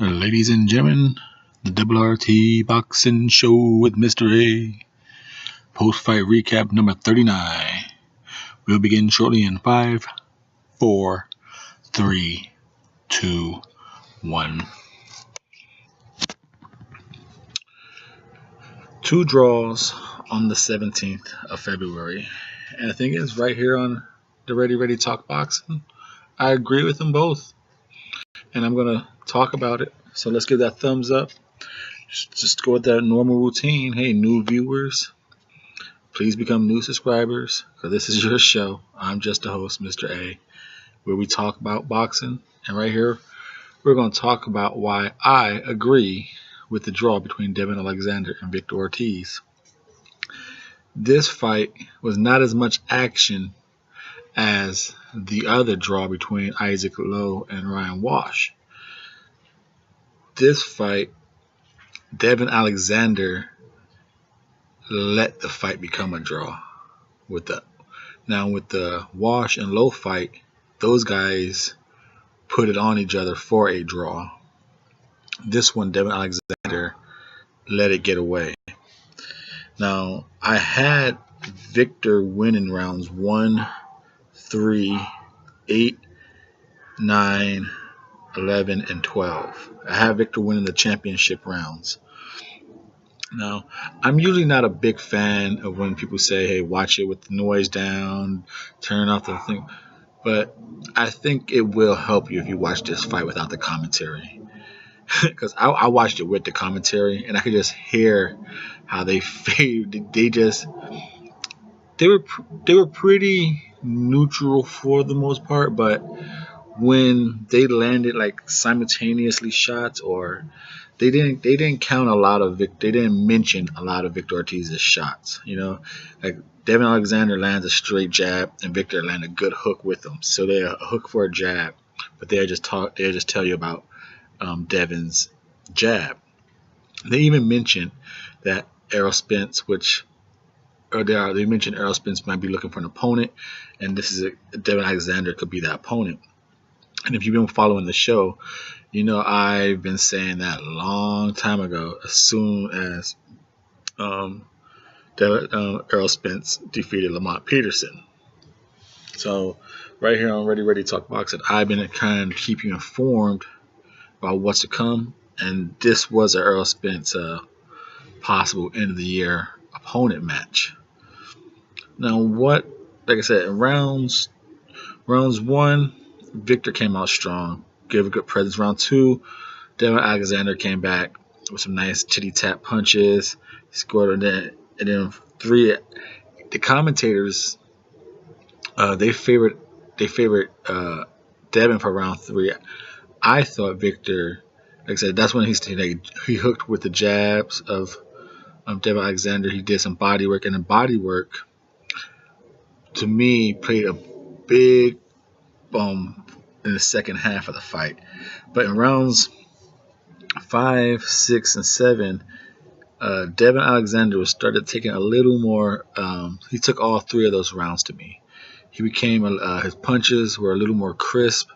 Ladies and gentlemen, the RT Boxing Show with Mr. A. Post-fight recap number 39. We'll begin shortly in 5, 4, 3, 2, 1. 2 draws on the 17th of February. And the thing is, right here on the Ready Talk Boxing, I agree with them both. And I'm going to talk about it. So let's give that thumbs up. Just go with that normal routine. Hey, new viewers, please become new subscribers, because this is your show. I'm just the host, Mr. A, where we talk about boxing. And right here, we're going to talk about why I agree with the draw between Devin Alexander and Victor Ortiz. This fight was not as much action as the other draw between Isaac Lowe and Ryan Walsh. This fight, Devin Alexander let the fight become a draw. With the Walsh and Lowe fight, those guys put it on each other for a draw. This one, Devin Alexander let it get away. Now, I had Victor winning rounds 1, 3, 8, 9, 11, and 12. I have Victor winning the championship rounds. Now, I'm usually not a big fan of when people say, hey, watch it with the noise down, turn off the thing. But I think it will help you if you watch this fight without the commentary. Because I watched it with the commentary, and I could just hear how they they were pretty neutral for the most part, but when they landed like simultaneously shots, or they didn't count a lot of they didn't mention a lot of Victor Ortiz's shots. You know, like Devin Alexander lands a straight jab and Victor landed a good hook with them. So they're a hook for a jab, but they just tell you about Devin's jab. They even mentioned that Errol Spence, they mentioned Errol Spence might be looking for an opponent, and Devin Alexander could be that opponent. And if you've been following the show, you know I've been saying that a long time ago, as soon as Errol Spence defeated Lamont Peterson. So right here on Ready Talk Boxing, I've been kind of keeping you informed about what's to come, and this was an Errol Spence possible end of the year opponent match. Now, like I said, in rounds 1, Victor came out strong, gave a good presence. Round 2, Devin Alexander came back with some nice titty tap punches. He scored, and then 3. The commentators they favored Devin for round 3. I thought Victor, like I said, that's when he hooked with the jabs of Devin Alexander. He did some body work, and the body work to me played a big in the second half of the fight. But in rounds 5, 6, and 7, Devin Alexander started taking a little more. He took all 3 of those rounds to me. He became his punches were a little more crisp.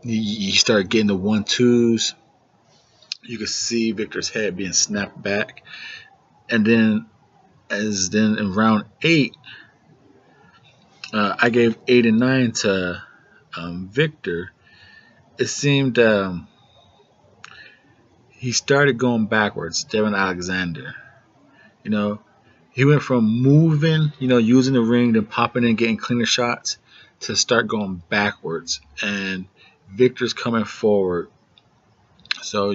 He started getting the 1-2s. You could see Victor's head being snapped back, and then in round 8. I gave 8 and 9 to Victor. It seemed he started going backwards, Devin Alexander. You know, he went from moving, using the ring, then popping in, getting cleaner shots, to start going backwards. And Victor's coming forward. So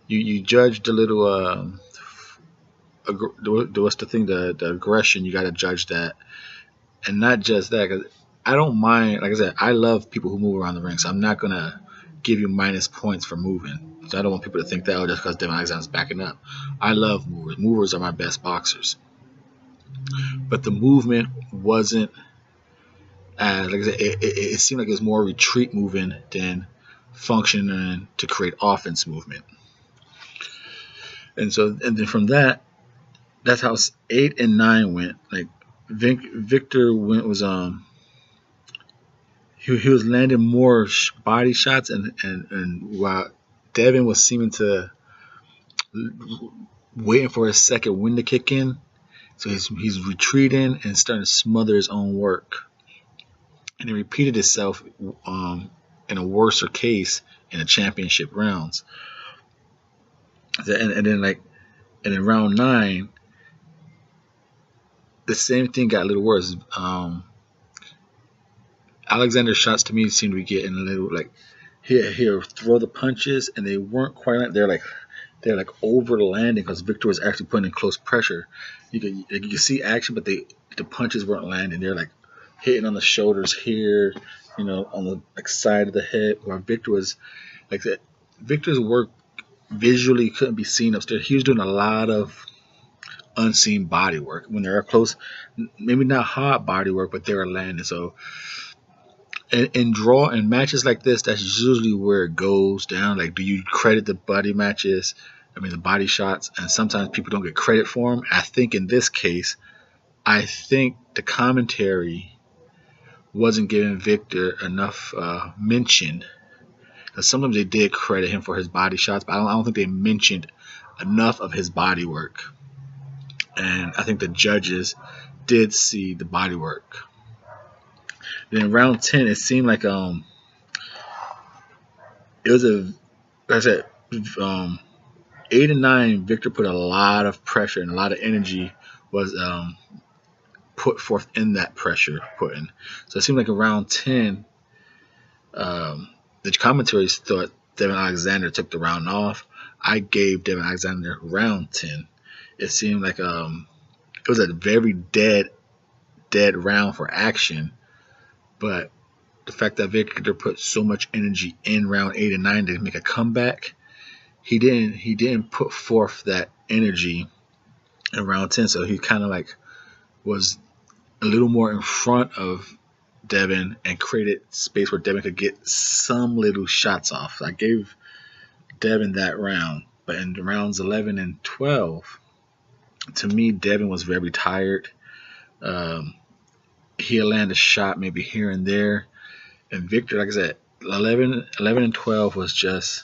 you judge the little, what's the thing, the aggression, you got to judge that. And not just that, because I don't mind, like I said, I love people who move around the ring, so I'm not going to give you minus points for moving. So I don't want people to think that, just because Devin Alexander's backing up. I love movers. Movers are my best boxers. But the movement wasn't, like I said, it seemed like it was more retreat moving than functioning to create offense movement. And then from that's how 8 and 9 went. Like Victor was he was landing more body shots, and while Devin was seeming to waiting for his second wind to kick in, so he's retreating and starting to smother his own work, and it repeated itself in a worser case in the championship rounds. And then in round 9, the same thing got a little worse. Alexander's shots to me seemed to be getting a little like he'll throw the punches and they weren't quite like they're like over the landing because Victor was actually putting in close pressure. You could see action, but the punches weren't landing. They're like hitting on the shoulders here, on the side of the head. While Victor was like that. Victor's work visually couldn't be seen upstairs. He was doing a lot of unseen body work when they're close. Maybe not hard body work, but they were landing. So. In matches like this, that's usually where it goes down. Like, do you credit the body matches? The body shots, and sometimes people don't get credit for them. I think in this case, the commentary wasn't giving Victor enough mention. Because sometimes they did credit him for his body shots, but I don't think they mentioned enough of his body work. And I think the judges did see the body work. Then in round 10, it seemed like it was like I said, 8 and 9. Victor put a lot of pressure and a lot of energy was put forth in that pressure putting. So it seemed like in round 10, the commentaries thought Devin Alexander took the round off. I gave Devin Alexander round 10. It seemed like it was a very dead round for action. But the fact that Victor put so much energy in round 8 and 9 to make a comeback, he didn't put forth that energy in round 10. So he kind of was a little more in front of Devin and created space where Devin could get some little shots off. I gave Devin that round. But in the rounds 11 and 12, to me, Devin was very tired. He'll land a shot maybe here and there. And Victor, like I said, 11 and 12 was just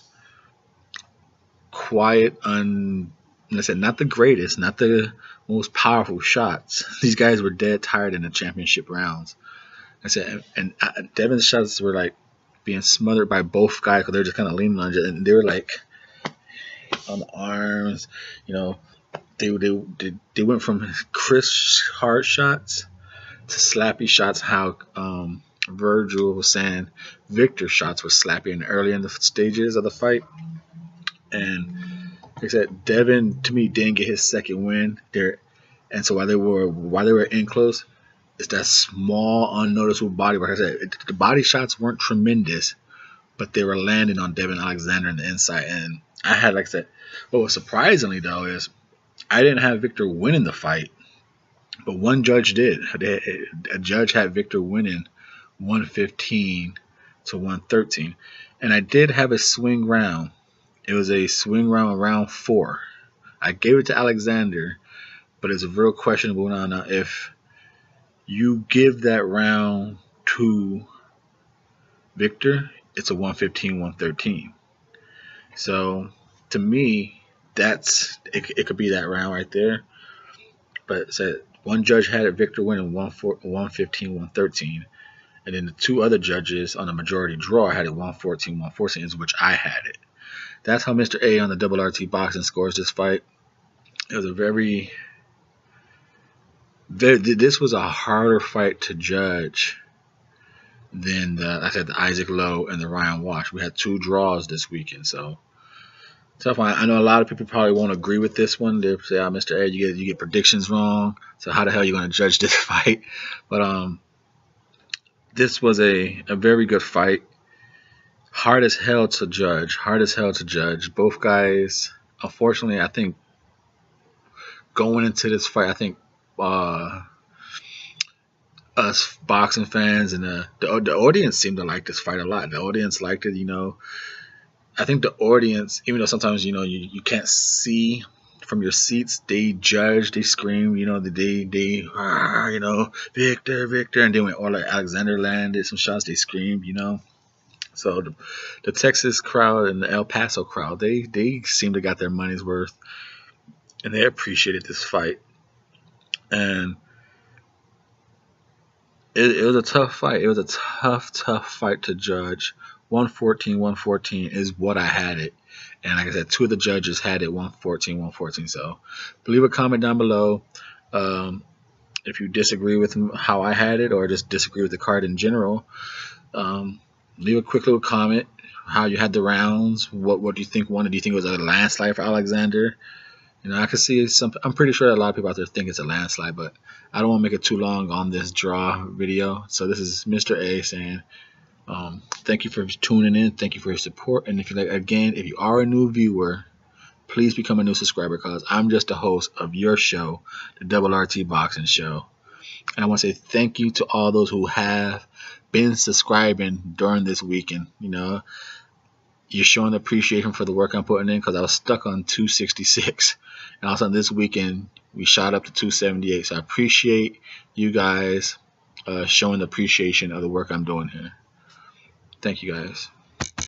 quiet, like I said, not the greatest, not the most powerful shots. These guys were dead tired in the championship rounds. Like I said, and Devin's shots were like being smothered by both guys because they're just kind of leaning on it, and they were like on the arms. They went from crisp hard shots to slappy shots. How Virgil was saying Victor's shots were slappy early in the stages of the fight. And like I said, Devin to me didn't get his second win there, and so while they were in close, it's that small unnoticeable body work. Like I said, the body shots weren't tremendous, but they were landing on Devin Alexander in the inside. And I had, like I said, what was surprisingly though is I didn't have Victor winning the fight. But one judge did. A judge had Victor winning 115 to 113. And I did have a swing round. It was a swing round, round 4. I gave it to Alexander, but it's a real questionable now if you give that round to Victor, it's a 115-113. So to me, it could be that round right there. But one judge had it Victor winning 115-113, and then the two other judges on a majority draw had it 114-114, which I had it. That's how Mr. A on the Double RT Boxing scores this fight. It was this was a harder fight to judge than the Isaac Lowe and the Ryan Walsh. We had 2 draws this weekend, so tough one. I know a lot of people probably won't agree with this one. They'll say, Mr. A, you get predictions wrong, so how the hell are you going to judge this fight? But this was a very good fight. Hard as hell to judge. Both guys, unfortunately, I think going into this fight, I think us boxing fans and the audience seemed to like this fight a lot. The audience liked it, I think the audience, even though sometimes, you can't see from your seats, they judge, they scream, they Victor, and then when Alexander landed some shots, they screamed, So the Texas crowd and the El Paso crowd, they seem to got their money's worth, and they appreciated this fight. And it was a tough fight. It was a tough fight to judge. 114 is what I had it. And like I said, two of the judges had it 114. So leave a comment down below if you disagree with how I had it or just disagree with the card in general. Leave a quick little comment how you had the rounds. What do you think won? Do you think it was a landslide for Alexander? You know, I can see some. I'm pretty sure that a lot of people out there think it's a landslide, but I don't want to make it too long on this draw video. So this is Mr. A saying, thank you for tuning in. Thank you for your support. And if you if you are a new viewer, please become a new subscriber, because I'm just the host of your show, the Double RT Boxing Show. And I want to say thank you to all those who have been subscribing during this weekend. You know, you're showing appreciation for the work I'm putting in, because I was stuck on 266. And all of a sudden this weekend, we shot up to 278. So I appreciate you guys showing the appreciation of the work I'm doing here. Thank you guys.